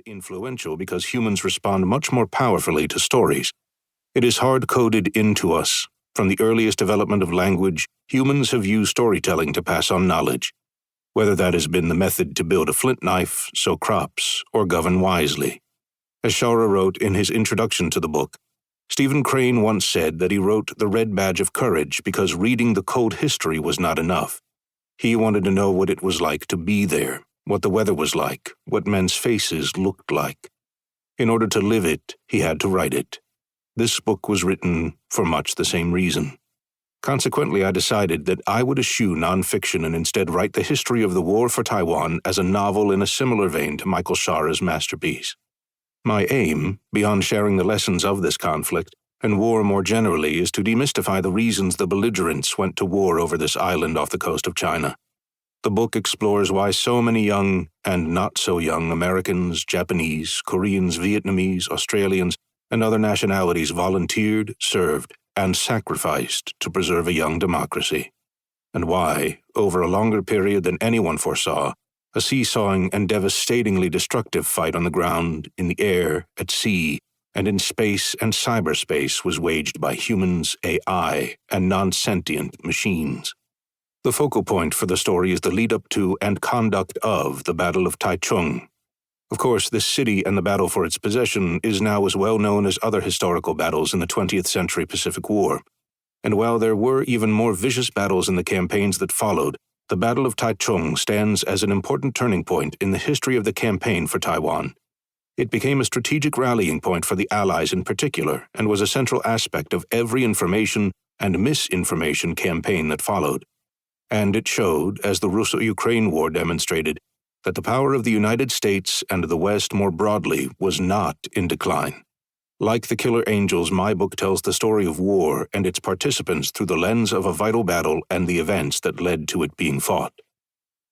influential because humans respond much more powerfully to stories. It is hard-coded into us. From the earliest development of language, humans have used storytelling to pass on knowledge, whether that has been the method to build a flint knife, sow crops, or govern wisely. As Shara wrote in his introduction to the book, Stephen Crane once said that he wrote The Red Badge of Courage because reading the cold history was not enough. He wanted to know what it was like to be there, what the weather was like, what men's faces looked like. In order to live it, he had to write it. This book was written for much the same reason. Consequently, I decided that I would eschew nonfiction and instead write the history of the war for Taiwan as a novel in a similar vein to Michael Shara's masterpiece. My aim, beyond sharing the lessons of this conflict, and war more generally, is to demystify the reasons the belligerents went to war over this island off the coast of China. The book explores why so many young and not so young Americans, Japanese, Koreans, Vietnamese, Australians, and other nationalities volunteered, served, and sacrificed to preserve a young democracy, and why, over a longer period than anyone foresaw, a seesawing and devastatingly destructive fight on the ground, in the air, at sea, and in space and cyberspace was waged by humans, AI, and non-sentient machines. The focal point for the story is the lead-up to and conduct of the Battle of Taichung. Of course, this city and the battle for its possession is now as well known as other historical battles in the 20th century Pacific War. And while there were even more vicious battles in the campaigns that followed, the Battle of Taichung stands as an important turning point in the history of the campaign for Taiwan. It became a strategic rallying point for the Allies in particular, and was a central aspect of every information and misinformation campaign that followed. And it showed, as the Russo-Ukraine War demonstrated, that the power of the United States and the West more broadly was not in decline. Like The Killer Angels, my book tells the story of war and its participants through the lens of a vital battle and the events that led to it being fought.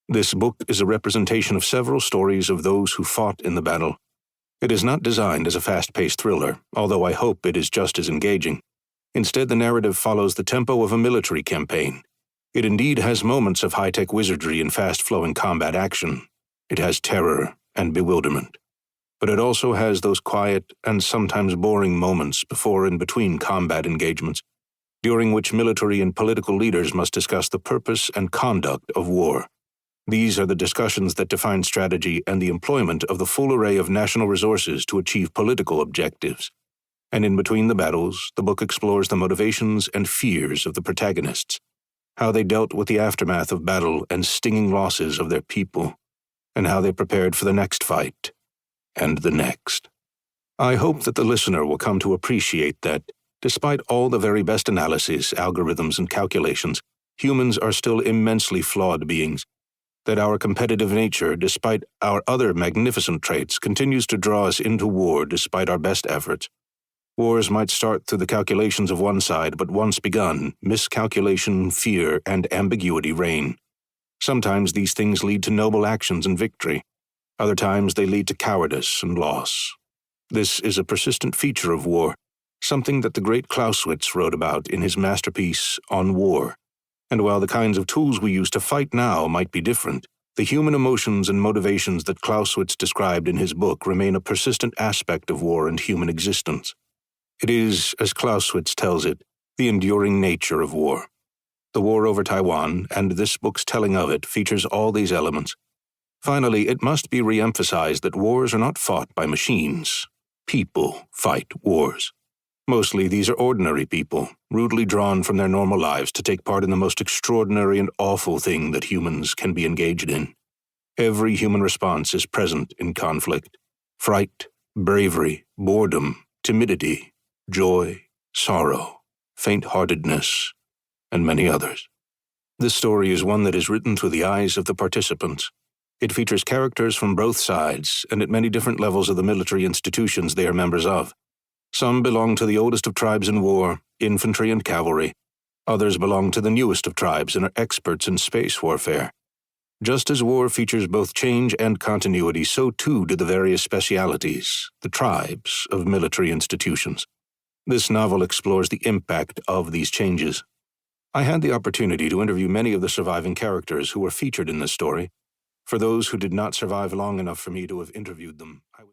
This book is a representation of several stories of those who fought in the battle. It is not designed as a fast-paced thriller, although I hope it is just as engaging. Instead, the narrative follows the tempo of a military campaign. It indeed has moments of high-tech wizardry and fast-flowing combat action. It has terror and bewilderment. But it also has those quiet and sometimes boring moments before and between combat engagements, during which military and political leaders must discuss the purpose and conduct of war. These are the discussions that define strategy and the employment of the full array of national resources to achieve political objectives. And in between the battles, the book explores the motivations and fears of the protagonists, how they dealt with the aftermath of battle and stinging losses of their people, and how they prepared for the next fight, and the next. I hope that the listener will come to appreciate that, despite all the very best analyses, algorithms, and calculations, humans are still immensely flawed beings, that our competitive nature, despite our other magnificent traits, continues to draw us into war despite our best efforts. Wars might start through the calculations of one side, but once begun, miscalculation, fear, and ambiguity reign. Sometimes these things lead to noble actions and victory. Other times they lead to cowardice and loss. This is a persistent feature of war, something that the great Clausewitz wrote about in his masterpiece On War. And while the kinds of tools we use to fight now might be different, the human emotions and motivations that Clausewitz described in his book remain a persistent aspect of war and human existence. It is, as Clausewitz tells it, the enduring nature of war. The war over Taiwan, and this book's telling of it, features all these elements. Finally, it must be re-emphasized that wars are not fought by machines. People fight wars. Mostly these are ordinary people, rudely drawn from their normal lives to take part in the most extraordinary and awful thing that humans can be engaged in. Every human response is present in conflict. Fright, bravery, boredom, timidity, joy, sorrow, faint-heartedness, and many others. This story is one that is written through the eyes of the participants. It features characters from both sides and at many different levels of the military institutions they are members of. Some belong to the oldest of tribes in war, infantry and cavalry. Others belong to the newest of tribes and are experts in space warfare. Just as war features both change and continuity, so too do the various specialities, the tribes of military institutions. This novel explores the impact of these changes. I had the opportunity to interview many of the surviving characters who were featured in this story. For those who did not survive long enough for me to have interviewed them, I was